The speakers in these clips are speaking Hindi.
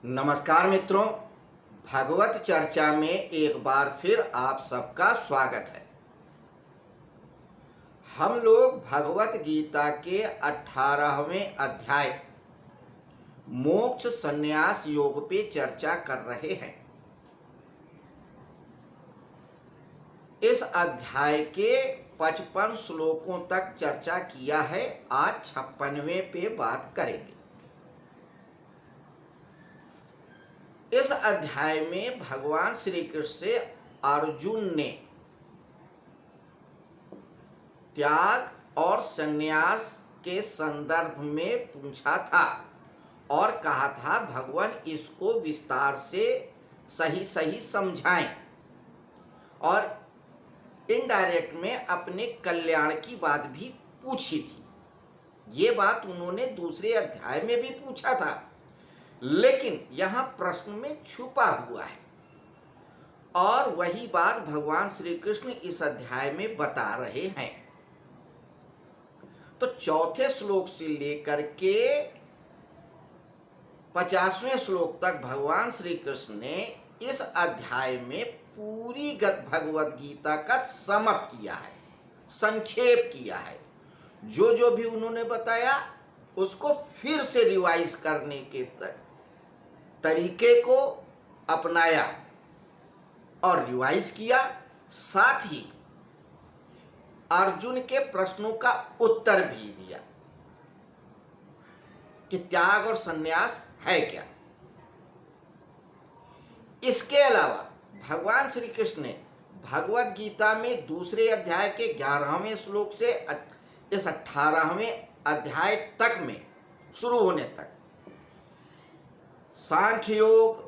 नमस्कार मित्रों, भगवत चर्चा में एक बार फिर आप सबका स्वागत है। हम लोग भगवत गीता के 18वें अध्याय मोक्ष संन्यास योग पे चर्चा कर रहे हैं। इस अध्याय के 55 श्लोकों तक चर्चा किया है। आज 56वें पे बात करेंगे। इस अध्याय में भगवान श्री कृष्ण से अर्जुन ने त्याग और संन्यास के संदर्भ में पूछा था और कहा था भगवान इसको विस्तार से सही सही समझाएं, और इनडायरेक्ट में अपने कल्याण की बात भी पूछी थी। ये बात उन्होंने दूसरे अध्याय में भी पूछा था, लेकिन यहाँ प्रश्न में छुपा हुआ है और वही बात भगवान श्री कृष्ण इस अध्याय में बता रहे हैं। तो चौथे श्लोक से लेकर के 50वें श्लोक तक भगवान श्री कृष्ण ने इस अध्याय में पूरी भगवत गीता का समअप किया है, संक्षेप किया है। जो जो भी उन्होंने बताया उसको फिर से रिवाइज करने के तरीके को अपनाया और रिवाइज किया। साथ ही अर्जुन के प्रश्नों का उत्तर भी दिया कि त्याग और संन्यास है क्या। इसके अलावा भगवान श्री कृष्ण ने भगवत गीता में दूसरे अध्याय के 11वें श्लोक से इस 18वें अध्याय तक में शुरू होने तक सांख्य योग,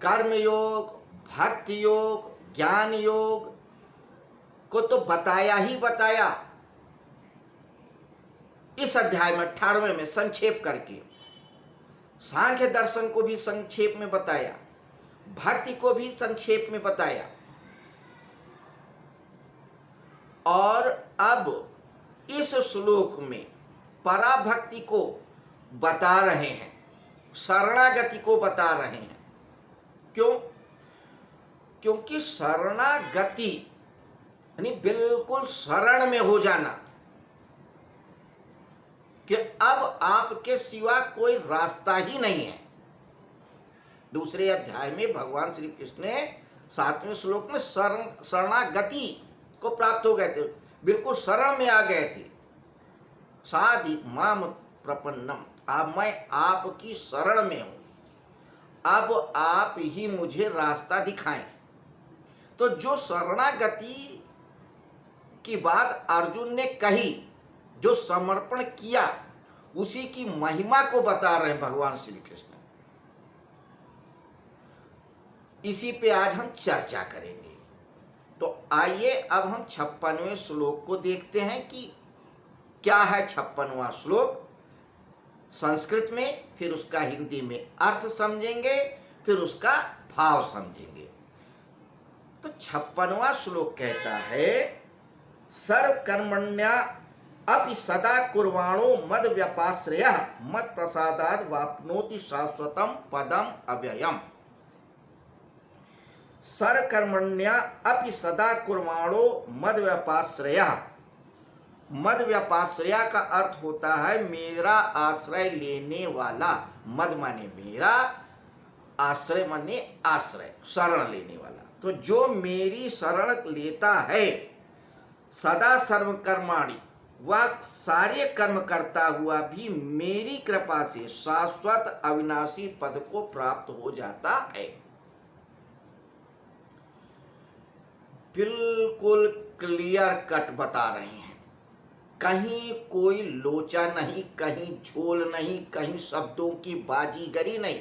कर्म योग, भक्ति योग, ज्ञान योग को तो बताया ही बताया। इस अध्याय में 18वें में संक्षेप करके सांख्य दर्शन को भी संक्षेप में बताया, भक्ति को भी संक्षेप में बताया, और अब इस श्लोक में पराभक्ति को बता रहे हैं, शरणागति को बता रहे हैं। क्यों? क्योंकि शरणागति यानी बिल्कुल शरण में हो जाना कि अब आपके सिवा कोई रास्ता ही नहीं है। दूसरे अध्याय में भगवान श्री कृष्ण ने 7वें श्लोक में शरणागति को प्राप्त हो गए थे, बिल्कुल शरण में आ गए थे। साधि माम प्रपन्नम, अब मैं आपकी शरण में हूं, अब आप ही मुझे रास्ता दिखाएं। तो जो शरणागति की बात अर्जुन ने कही, जो समर्पण किया, उसी की महिमा को बता रहे हैं भगवान श्री कृष्ण। इसी पे आज हम चर्चा करेंगे। तो आइए अब हम 56वें श्लोक को देखते हैं कि क्या है 56वां श्लोक संस्कृत में, फिर उसका हिंदी में अर्थ समझेंगे, फिर उसका भाव समझेंगे। तो 56वां श्लोक कहता है, सर्वकर्मण्या अपि सदा कुर्वाणो मद व्यपाश्रयः मत प्रसादात् वाप्नोति शाश्वतं पदम अव्ययम्। सर्वकर्मण्या अपि सदा कुर्वाणो मद व्यपाश्रयः। मद व्यपाश्रया का अर्थ होता है मेरा आश्रय लेने वाला। मद माने मेरा, आश्रय माने आश्रय, शरण लेने वाला। तो जो मेरी शरण लेता है, सदा सर्वकर्माणि, वह सारे कर्म करता हुआ भी मेरी कृपा से शाश्वत अविनाशी पद को प्राप्त हो जाता है। बिल्कुल क्लियर कट बता रहे हैं, कहीं कोई लोचा नहीं, कहीं झोल नहीं, कहीं शब्दों की बाजीगरी नहीं,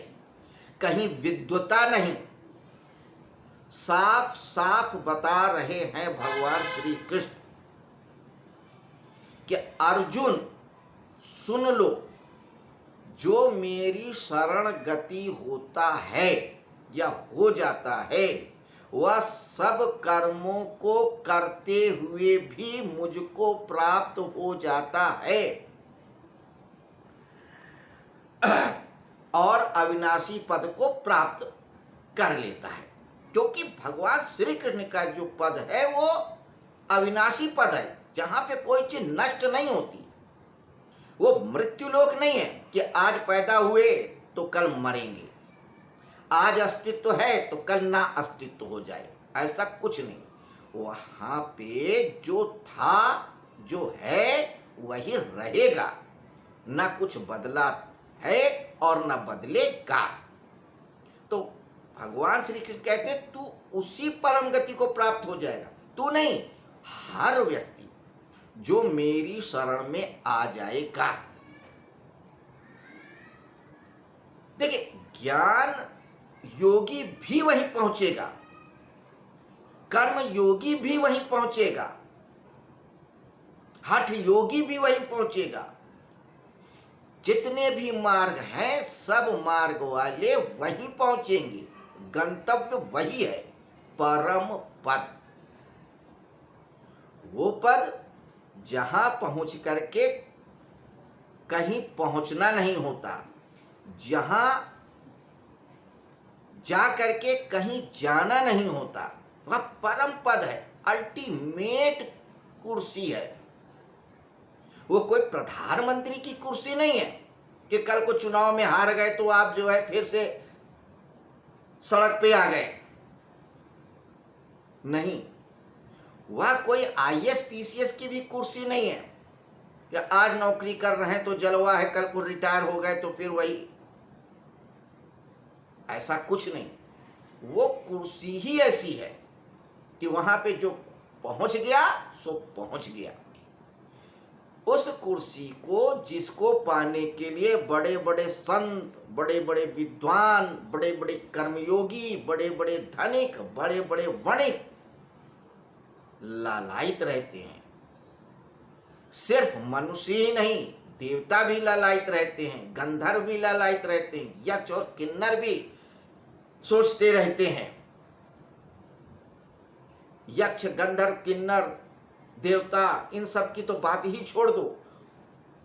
कहीं विद्वता नहीं। साफ साफ बता रहे हैं भगवान श्री कृष्ण कि अर्जुन सुन लो, जो मेरी शरण गति होता है या हो जाता है, वह सब कर्मों को करते हुए भी मुझको प्राप्त हो जाता है। और अविनाशी पद को प्राप्त कर लेता है, क्योंकि भगवान श्री कृष्ण का जो पद है वो अविनाशी पद है, जहां पे कोई चीज नष्ट नहीं होती। वो मृत्युलोक नहीं है कि आज पैदा हुए तो कल मरेंगे, आज अस्तित्व है तो कल ना अस्तित्व हो जाए, ऐसा कुछ नहीं। वहां पे जो था जो है वही रहेगा, ना कुछ बदला है और ना बदलेगा। तो भगवान श्री कृष्ण कहते हैं तू उसी परम गति को प्राप्त हो जाएगा, तू नहीं, हर व्यक्ति जो मेरी शरण में आ जाएगा। देखिए, ज्ञान योगी भी वहीं पहुंचेगा, कर्म योगी भी वहीं पहुंचेगा, हठ योगी भी वहीं पहुंचेगा। जितने भी मार्ग हैं सब मार्ग वाले वहीं पहुंचेंगे, गंतव्य वही है, परम पद। वो पद जहां पहुंच करके कहीं पहुंचना नहीं होता, जहां जा करके कहीं जाना नहीं होता, वह परम पद है, अल्टीमेट कुर्सी है। वो कोई प्रधानमंत्री की कुर्सी नहीं है कि कल को चुनाव में हार गए तो आप जो है फिर से सड़क पे आ गए, नहीं। वह कोई आईएएस पीसीएस की भी कुर्सी नहीं है कि आज नौकरी कर रहे हैं तो जलवा है, कल को रिटायर हो गए तो फिर वही, ऐसा कुछ नहीं। वो कुर्सी ही ऐसी है कि वहां पे जो पहुंच गया सो पहुंच गया। उस कुर्सी को जिसको पाने के लिए बड़े बड़े संत, बड़े बड़े विद्वान, बड़े बड़े कर्मयोगी, बड़े बड़े धनिक, बड़े बड़े वणिक लालायित रहते हैं। सिर्फ मनुष्य ही नहीं, देवता भी लालायित रहते हैं, गंधर्व भी लालायित रहते हैं, यक्ष और किन्नर भी सोचते रहते हैं। यक्ष, गंधर्व, किन्नर, देवता, इन सब की तो बात ही छोड़ दो।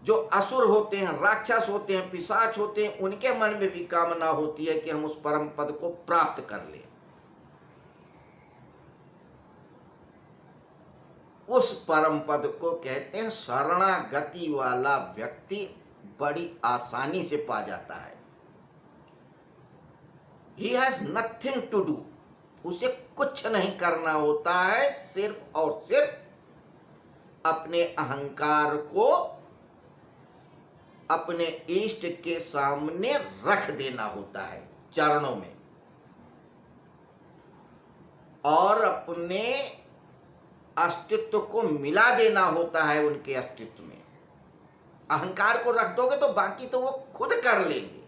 जो असुर होते हैं, राक्षस होते हैं, पिशाच होते हैं, उनके मन में भी कामना होती है कि हम उस परम पद को प्राप्त कर लें। उस परम पद को कहते हैं शरणागति वाला व्यक्ति बड़ी आसानी से पा जाता है। He has nothing to do, उसे कुछ नहीं करना होता है, सिर्फ और सिर्फ अपने अहंकार को अपने इष्ट के सामने रख देना होता है चरणों में, और अपने अस्तित्व को मिला देना होता है उनके अस्तित्व में। अहंकार को रख दोगे तो बाकी तो वो खुद कर लेंगे।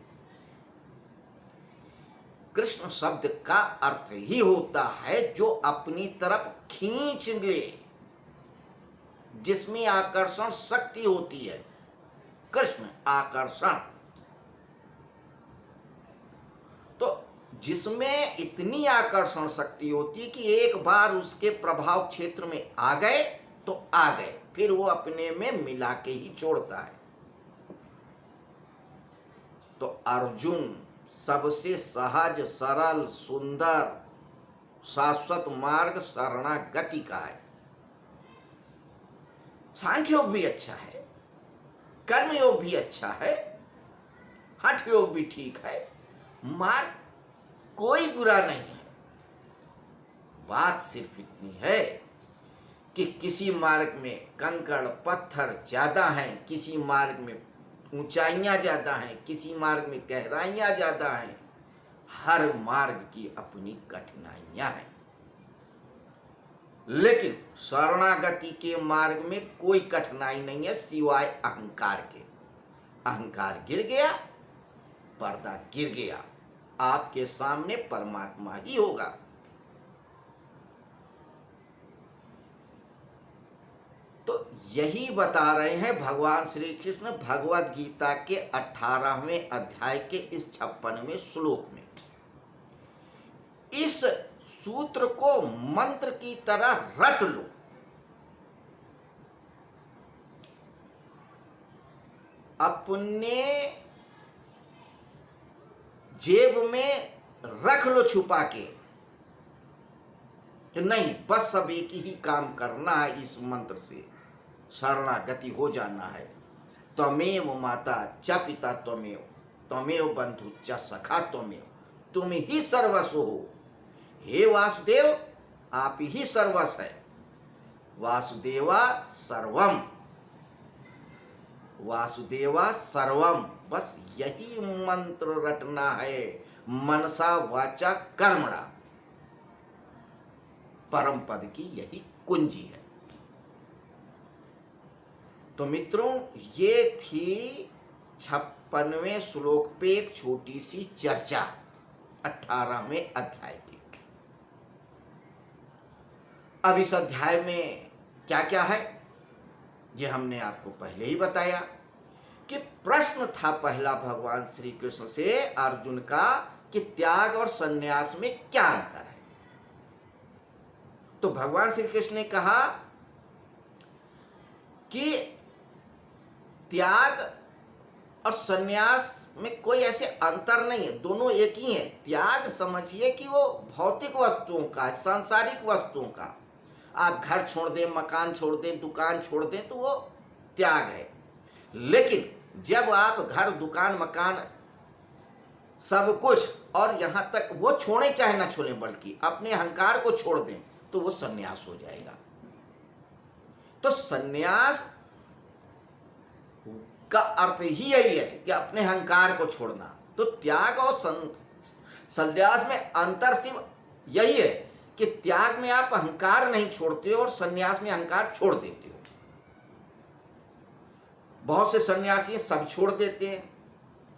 कृष्ण शब्द का अर्थ ही होता है जो अपनी तरफ खींच ले, जिसमें आकर्षण शक्ति होती है। कृष्ण आकर्षण, तो जिसमें इतनी आकर्षण शक्ति होती है कि एक बार उसके प्रभाव क्षेत्र में आ गए तो आ गए, फिर वो अपने में मिला के ही छोड़ता है। तो अर्जुन सबसे सहज, सरल, सुंदर, शाश्वत मार्ग शरणागति का है। सांख्य योग भी अच्छा है, कर्म योग भी अच्छा है, हठ योग भी ठीक है, मार्ग कोई बुरा नहीं है। बात सिर्फ इतनी है कि किसी मार्ग में कंकड़ पत्थर ज्यादा हैं, किसी मार्ग में ऊंचाइयां ज्यादा हैं, किसी मार्ग में गहराइयां ज्यादा हैं। हर मार्ग की अपनी कठिनाइयां हैं, लेकिन शरणागति के मार्ग में कोई कठिनाई नहीं है सिवाय अहंकार के। अहंकार गिर गया, पर्दा गिर गया, आपके सामने परमात्मा ही होगा। तो यही बता रहे हैं भगवान श्री कृष्ण भगवद गीता के 18वें अध्याय के इस 56वें श्लोक में। इस सूत्र को मंत्र की तरह रट लो। अपने जेब में रख लो छुपा के कि नहीं, बस सब एक ही काम करना है, इस मंत्र से शरणागति हो जाना है। त्वमेव माता च पिता त्वमेव, त्वमेव बंधु च सखा त्वमेव, तुम ही सर्वस्व हो। हे वासुदेव, आप ही सर्वस्व है। वासुदेवा सर्वम, वासुदेवा सर्वम, बस यही मंत्र रटना है। मनसा वाचा कर्मणा, परम पद की यही कुंजी है। तो मित्रों, ये थी 56वें श्लोक पे एक छोटी सी चर्चा 18वें अध्याय की। अब इस अध्याय में क्या क्या है, ये हमने आपको पहले ही बताया कि प्रश्न था पहला भगवान श्री कृष्ण से अर्जुन का कि त्याग और संन्यास में क्या अंतर है। तो भगवान श्री कृष्ण ने कहा कि त्याग और संन्यास में कोई ऐसे अंतर नहीं है, दोनों एक ही है। त्याग समझिए कि वो भौतिक वस्तुओं का, सांसारिक वस्तुओं का। आप घर छोड़ दें, मकान छोड़ दें, दुकान छोड़ दें तो वो त्याग है। लेकिन जब आप घर, दुकान, मकान, सब कुछ, और यहां तक वो छोड़े चाहे ना छोड़े, बल्कि अपने अहंकार को छोड़ दें, तो वो संन्यास हो जाएगा। तो संन्यास का अर्थ ही यही है कि अपने अहंकार को छोड़ना। तो त्याग और संन्यास में अंतर सिर्फ यही है कि त्याग में आप अहंकार नहीं छोड़ते हो और संन्यास में अहंकार छोड़ देते हो। बहुत से सन्यासी सब छोड़ देते हैं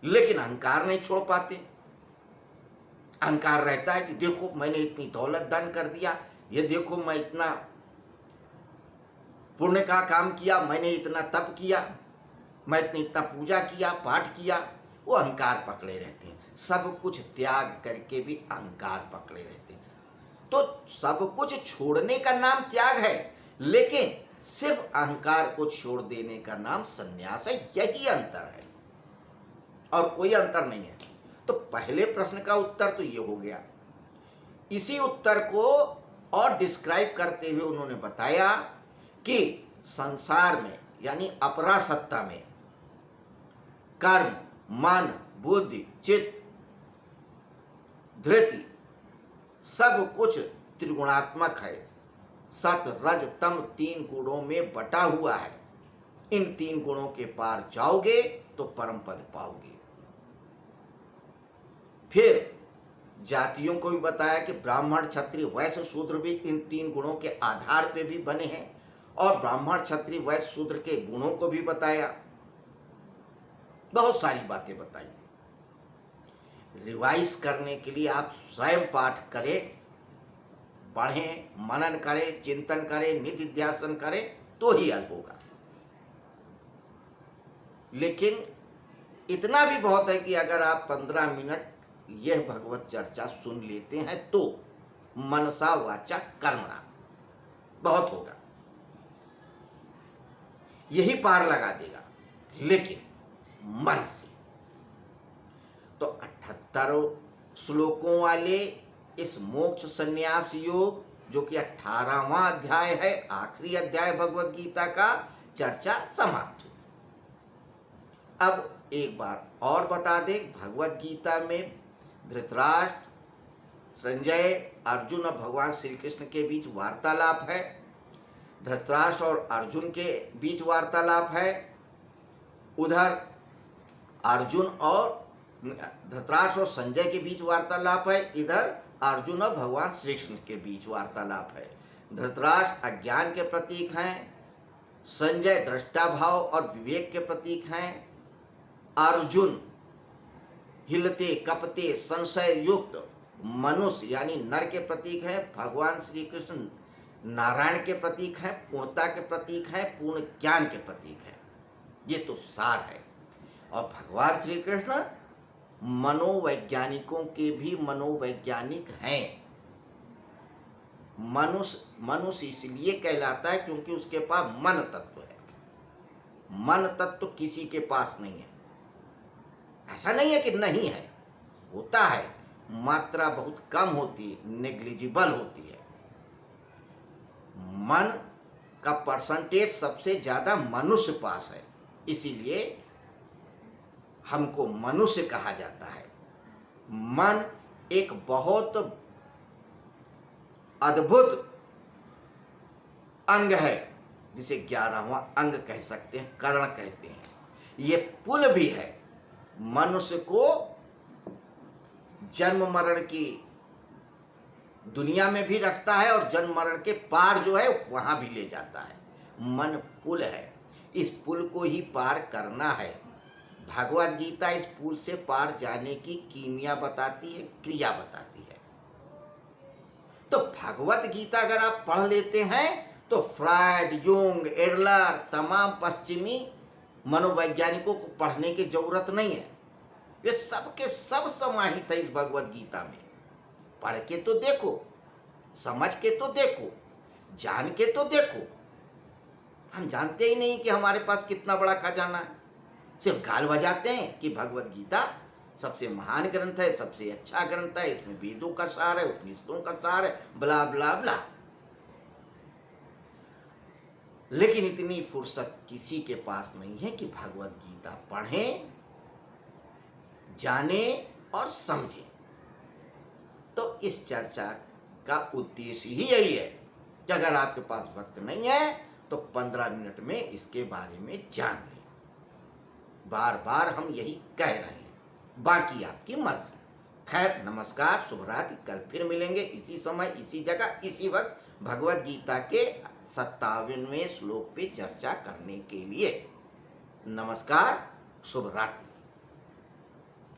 लेकिन अहंकार नहीं छोड़ पाते। अहंकार रहता है कि देखो मैंने इतनी दौलत दान कर दिया, ये देखो मैं इतना पुण्य का काम किया, मैंने इतना तप किया, मैं इतना पूजा किया, पाठ किया। वो अहंकार पकड़े रहते हैं। सब कुछ त्याग करके भी अहंकार पकड़े रहते हैं। तो सब कुछ छोड़ने का नाम त्याग है, लेकिन सिर्फ अहंकार को छोड़ देने का नाम संन्यास है। यही अंतर है और कोई अंतर नहीं है। तो पहले प्रश्न का उत्तर तो ये हो गया। इसी उत्तर को और डिस्क्राइब करते हुए उन्होंने बताया कि संसार में यानी अपरासत्ता में कर्म, मन, बुद्धि, चित्त, धृति सब कुछ त्रिगुणात्मक है। सत, रज, तम 3 गुणों में बटा हुआ है। इन 3 गुणों के पार जाओगे तो परम पद पाओगे। फिर जातियों को भी बताया कि ब्राह्मण, क्षत्रिय, वैश्य, शूद्र भी इन 3 गुणों के आधार पे भी बने हैं, और ब्राह्मण, क्षत्रिय, वैश्य, शूद्र के गुणों को भी बताया। बहुत सारी बातें बताई। रिवाइज करने के लिए आप स्वयं पाठ करें, पढ़ें, मनन करें, चिंतन करें, निधि ध्यान करें तो ही हल होगा। लेकिन इतना भी बहुत है कि अगर आप 15 मिनट यह भगवत चर्चा सुन लेते हैं तो मनसा वाचा कर्मणा बहुत होगा, यही पार लगा देगा। लेकिन मन से तो 78 श्लोकों वाले इस मोक्ष संन्यास योग, जो कि 18वां अध्याय है, आखिरी अध्याय भगवत गीता का, चर्चा समाप्त हुई। अब एक बार और बता दें, भगवत गीता में धृतराष्ट्र, संजय, अर्जुन और भगवान श्री कृष्ण के बीच वार्तालाप है। धृतराष्ट्र और अर्जुन के बीच वार्तालाप है। उधर अर्जुन और धृतराष्ट्र और संजय के बीच वार्तालाप है। इधर अर्जुन और भगवान श्री कृष्ण के बीच वार्तालाप है। धृतराष्ट्र अज्ञान के प्रतीक हैं, संजय दृष्टा भाव और विवेक के प्रतीक हैं, अर्जुन हिलते कपते संशय युक्त मनुष्य यानी नर के प्रतीक हैं, भगवान श्री कृष्ण नारायण के प्रतीक हैं, पूर्णता के प्रतीक हैं, पूर्ण ज्ञान के प्रतीक हैं। ये तो सार है। और भगवान श्री कृष्ण मनोवैज्ञानिकों के भी मनोवैज्ञानिक हैं। मनुष्य इसलिए कहलाता है क्योंकि उसके पास मन तत्व है। मन तत्व किसी के पास नहीं है। ऐसा नहीं है कि नहीं है, होता है, मात्रा बहुत कम होती है, नेग्लिजिबल होती है। मन का परसेंटेज सबसे ज्यादा मनुष्य पास है, इसीलिए हमको मनुष्य कहा जाता है। मन एक बहुत अद्भुत अंग है, जिसे 11वां अंग कह सकते हैं, कर्ण कहते हैं। ये पुल भी है, मनुष्य को जन्म मरण की दुनिया में भी रखता है और जन्म मरण के पार जो है वहां भी ले जाता है। मन पुल है, इस पुल को ही पार करना है। भगवद गीता इस पुल से पार जाने की कीमिया बताती है, क्रिया बताती है। तो भगवत गीता अगर आप पढ़ लेते हैं तो फ्रायड, यूंग, एडलर, तमाम पश्चिमी मनोवैज्ञानिकों को पढ़ने की जरूरत नहीं है। वे सब के सब समाहित है इस भगवत गीता में। पढ़ के तो देखो, समझ के तो देखो, जान के तो देखो। हम जानते ही नहीं कि हमारे पास कितना बड़ा खजाना है, सिर्फ गाल बजाते हैं कि भगवत गीता सबसे महान ग्रंथ है, सबसे अच्छा ग्रंथ है, इसमें वेदों का सार है, उपनिषदों का सार है, ब्ला ब्ला ब्ला। लेकिन इतनी फुर्सत किसी के पास नहीं है कि भगवत गीता पढ़ें, जाने और समझें। तो इस चर्चा का उद्देश्य ही यही है कि अगर आपके पास वक्त नहीं है तो 15 मिनट में इसके बारे में जान लें। बार बार हम यही कह रहे हैं, बाकी आपकी मर्जी। खैर, नमस्कार, शुभ रात्रि। कल फिर मिलेंगे इसी समय, इसी जगह, इसी वक्त भगवत गीता के 57वें श्लोक पे चर्चा करने के लिए। नमस्कार, शुभ रात्रि।